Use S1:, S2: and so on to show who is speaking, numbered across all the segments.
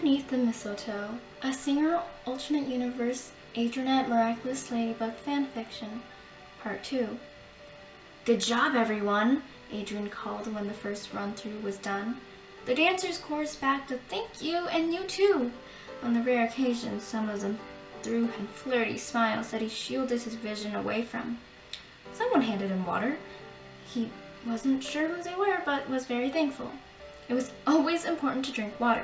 S1: Underneath the Mistletoe, a Singer Alternate Universe Adrienette Miraculous Ladybug Fanfiction, Part 2. Good job, everyone, Adrienne called when the first run-through was done. The dancers chorused back the thank you and you too. On the rare occasion some of them threw him flirty smiles that he shielded his vision away from. Someone handed him water. He wasn't sure who they were, but was very thankful. It was always important to drink water.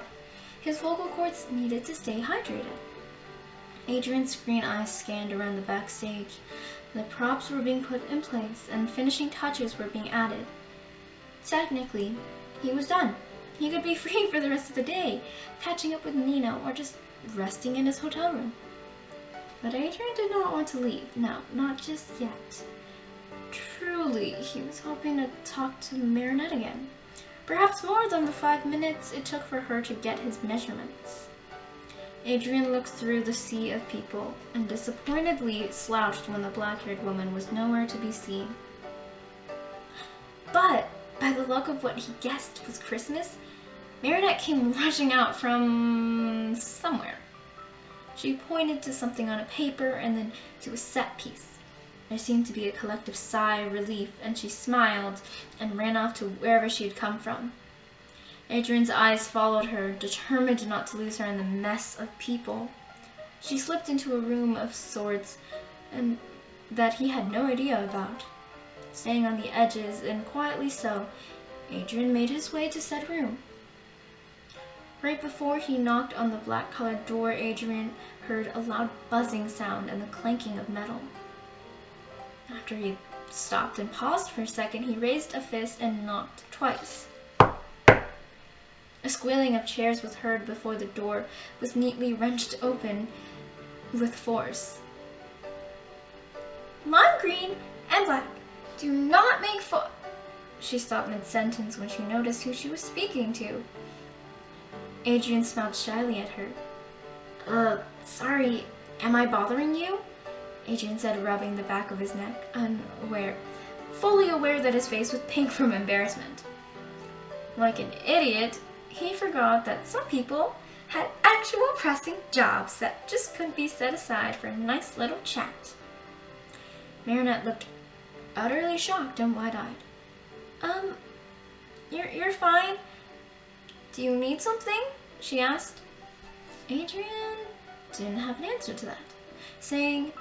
S1: His vocal cords needed to stay hydrated. Adrienne's green eyes scanned around the backstage. The props were being put in place and finishing touches were being added. Technically, he was done. He could be free for the rest of the day, catching up with Nino or just resting in his hotel room. But Adrienne did not want to leave. No, not just yet. Truly, he was hoping to talk to Marinette again. Perhaps more than the 5 minutes it took for her to get his measurements. Adrienne looked through the sea of people and disappointedly slouched when the black-haired woman was nowhere to be seen. But, by the look of what he guessed was Christmas, Marinette came rushing out from somewhere. She pointed to something on a paper and then to a set piece. There seemed to be a collective sigh of relief, and she smiled and ran off to wherever she had come from. Adrienne's eyes followed her, determined not to lose her in the mess of people. She slipped into a room of sorts and that he had no idea about. Staying on the edges, and quietly so, Adrienne made his way to said room. Right before he knocked on the black-colored door, Adrienne heard a loud buzzing sound and the clanking of metal. After he stopped and paused for a second, he raised a fist and knocked twice. A squealing of chairs was heard before the door was neatly wrenched open with force. Lime green and black. Do not make She stopped mid-sentence when she noticed who she was speaking to. Adrienne smiled shyly at her. Sorry, am I bothering you? Adrienne said, rubbing the back of his neck, fully aware that his face was pink from embarrassment. Like an idiot, he forgot that some people had actual pressing jobs that just couldn't be set aside for a nice little chat. Marinette looked utterly shocked and wide-eyed. You're fine. Do you need something? She asked. Adrienne didn't have an answer to that, saying,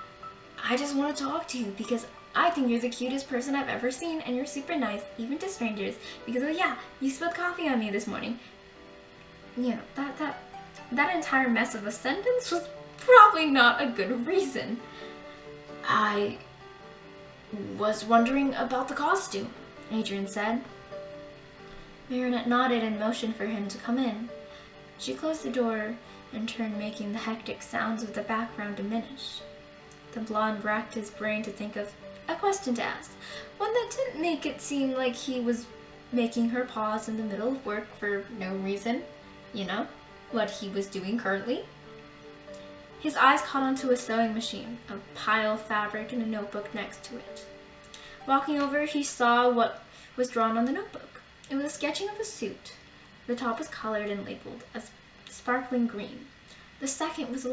S1: I just want to talk to you because I think you're the cutest person I've ever seen and you're super nice, even to strangers, because, oh yeah, you spilled coffee on me this morning. You know, that entire mess of a sentence was probably not a good reason. I was wondering about the costume, Adrienne said. Marinette nodded and motioned for him to come in. She closed the door and turned, making the hectic sounds of the background diminish. The blonde racked his brain to think of a question to ask, one that didn't make it seem like he was making her pause in the middle of work for no reason. You know, what he was doing currently. His eyes caught onto a sewing machine, a pile of fabric, and a notebook next to it. Walking over, he saw what was drawn on the notebook. It was a sketching of a suit. The top was colored and labeled as sparkling green. The second was a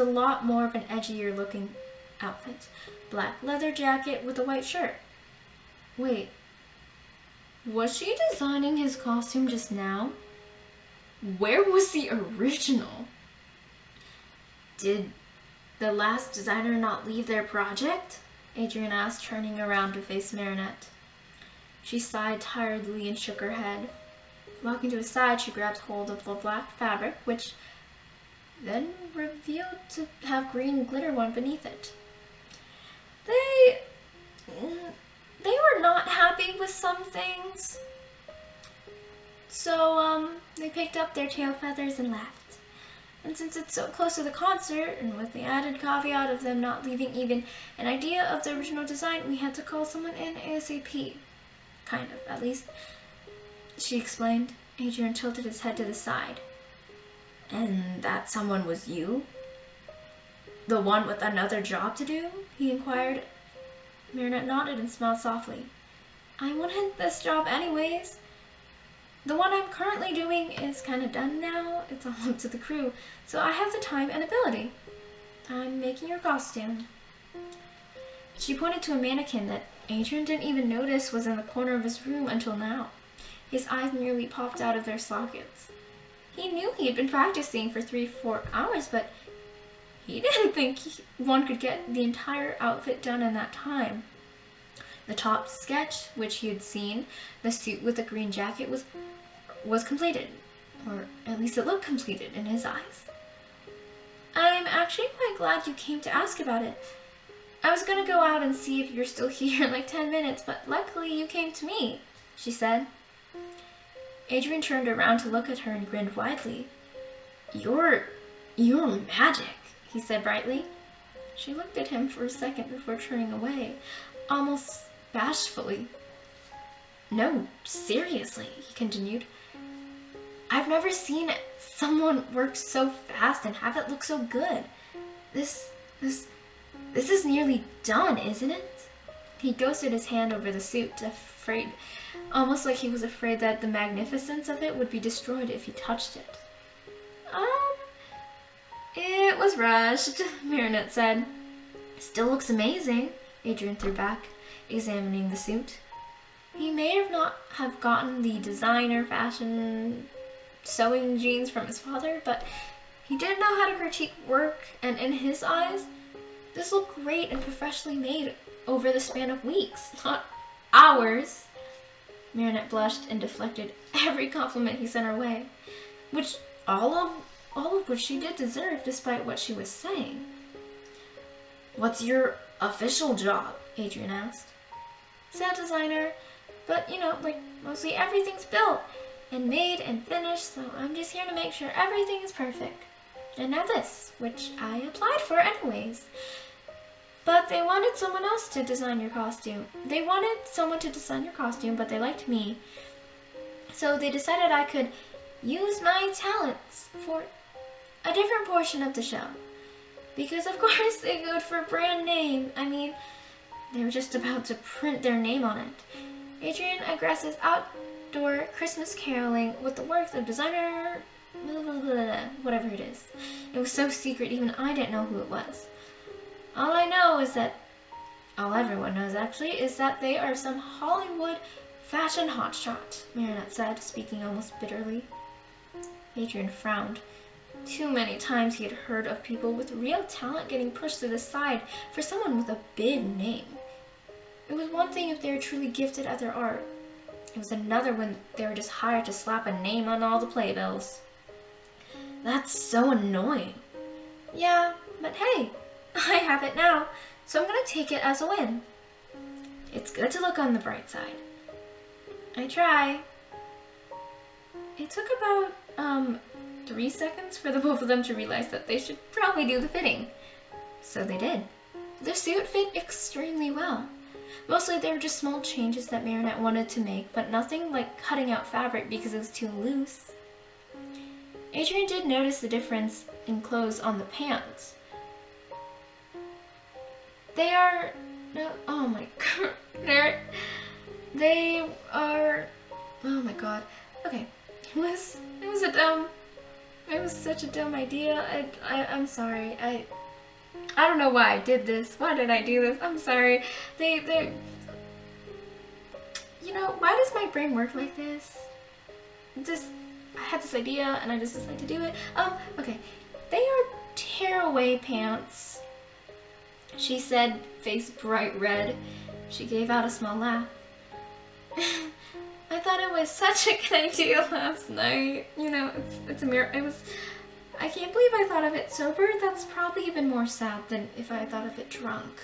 S1: lot more of an edgier looking outfit. Black leather jacket with a white shirt. Wait, was she designing his costume just now? Where was the original? Did the last designer not leave their project? Adrienne asked, turning around to face Marinette. She sighed tiredly and shook her head. Walking to his side, she grabbed hold of the black fabric, which then revealed to have green glitter one beneath it. They were not happy with some things, so they picked up their tail feathers and left. And since it's so close to the concert, and with the added caveat of them not leaving even an idea of the original design, we had to call someone in ASAP. Kind of, at least, she explained. Adrienne tilted his head to the side. And that someone was you? The one with another job to do? He inquired. Marinette nodded and smiled softly. I wanted this job anyways. The one I'm currently doing is kind of done now. It's all up to the crew, so I have the time and ability. I'm making your costume. She pointed to a mannequin that Adrien didn't even notice was in the corner of his room until now. His eyes nearly popped out of their sockets. He knew he had been practicing for 3-4 hours, but he didn't think one could get the entire outfit done in that time. The top sketch, which he had seen, the suit with the green jacket, was completed. Or at least it looked completed in his eyes. I'm actually quite glad you came to ask about it. I was gonna go out and see if you're still here in like 10 minutes, but luckily you came to me, she said. Adrien turned around to look at her and grinned widely. You're magic, he said brightly. She looked at him for a second before turning away, almost bashfully. No, seriously, he continued. I've never seen someone work so fast and have it look so good. This is nearly done, isn't it? He ghosted his hand over the suit, almost like he was afraid that the magnificence of it would be destroyed if he touched it. It was rushed, Marinette said. Still looks amazing, Adrien threw back, examining the suit. He may have not have gotten the designer fashion sewing genes from his father, but he did know how to critique work, and in his eyes, this looked great and professionally made over the span of weeks, not hours. Marinette blushed and deflected every compliment he sent her way, which all of which she did deserve despite what she was saying. What's your official job? Adrien asked. Set designer, but like mostly everything's built and made and finished, so I'm just here to make sure everything is perfect. And now this, which I applied for anyways. But they wanted someone else to design your costume. They wanted someone to design your costume, but they liked me. So they decided I could use my talents for a different portion of the show. Because of course they go for a brand name. I mean, they were just about to print their name on it. Adrien aggresses outdoor Christmas caroling with the work of designer, blah, blah, blah, blah, whatever it is. It was so secret, even I didn't know who it was. All I know is that, all everyone knows actually, is that they are some Hollywood fashion hotshot, Marinette said, speaking almost bitterly. Adrien frowned. Too many times he had heard of people with real talent getting pushed to the side for someone with a big name. It was one thing if they were truly gifted at their art. It was another when they were just hired to slap a name on all the playbills. That's so annoying. Yeah, but hey, I have it now, so I'm gonna take it as a win. It's good to look on the bright side. I try. It took about 3 seconds for the both of them to realize that they should probably do the fitting. So they did. The suit fit extremely well. Mostly they were just small changes that Marinette wanted to make, but nothing like cutting out fabric because it was too loose. Adrien did notice the difference in clothes on the pants. They are, oh my god, they are, oh my god, okay, it was such a dumb idea. I'm sorry, I don't know why I did this. Why did I do this? I'm sorry. They why does my brain work like this? I had this idea and I just decided to do it. Okay. They are tearaway pants, she said, face bright red. She gave out a small laugh. I thought it was such a good idea last night. It's a miracle. I can't believe I thought of it sober. That's probably even more sad than if I thought of it drunk.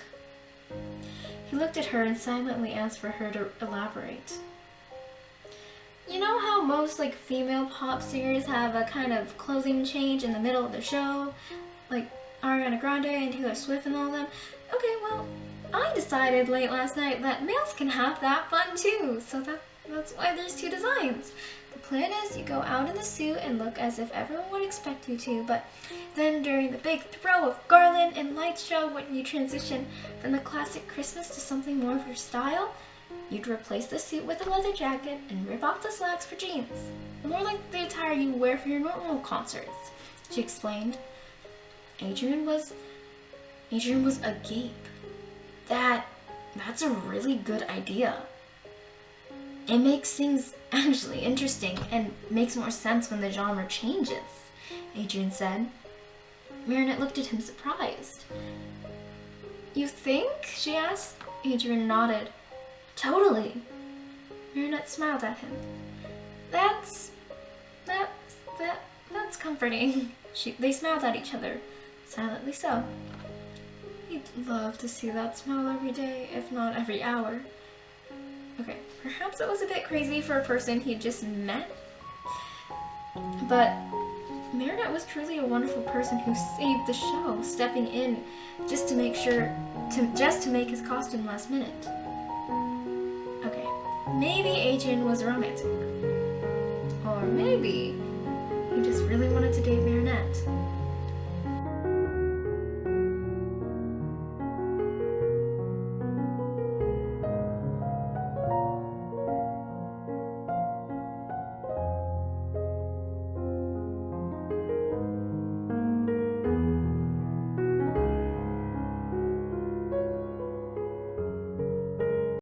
S1: He looked at her and silently asked for her to elaborate. You know how most female pop singers have a kind of clothing change in the middle of their show? Like Ariana Grande and Taylor Swift and all them? Okay, well, I decided late last night that males can have that fun too. So that's why there's 2 designs. The plan is you go out in the suit and look as if everyone would expect you to, but then during the big throw of garland and light show, when you transition from the classic Christmas to something more of your style, You'd replace the suit with a leather jacket and rip off the slacks for jeans. More like the attire you wear for your normal concerts, she explained. Adrian was agape. That's a really good idea. It makes things actually interesting and makes more sense when the genre changes, Adrian said. Marinette looked at him surprised. You think? She asked. Adrian nodded. Totally. Marinette smiled at him. That's comforting. They smiled at each other, silently so. He'd love to see that smile every day, if not every hour. Okay, perhaps it was a bit crazy for a person he'd just met, but Marinette was truly a wonderful person who saved the show, stepping in just to make his costume last minute. Okay, maybe Adrian was romantic. Or maybe he just really wanted to date Marinette.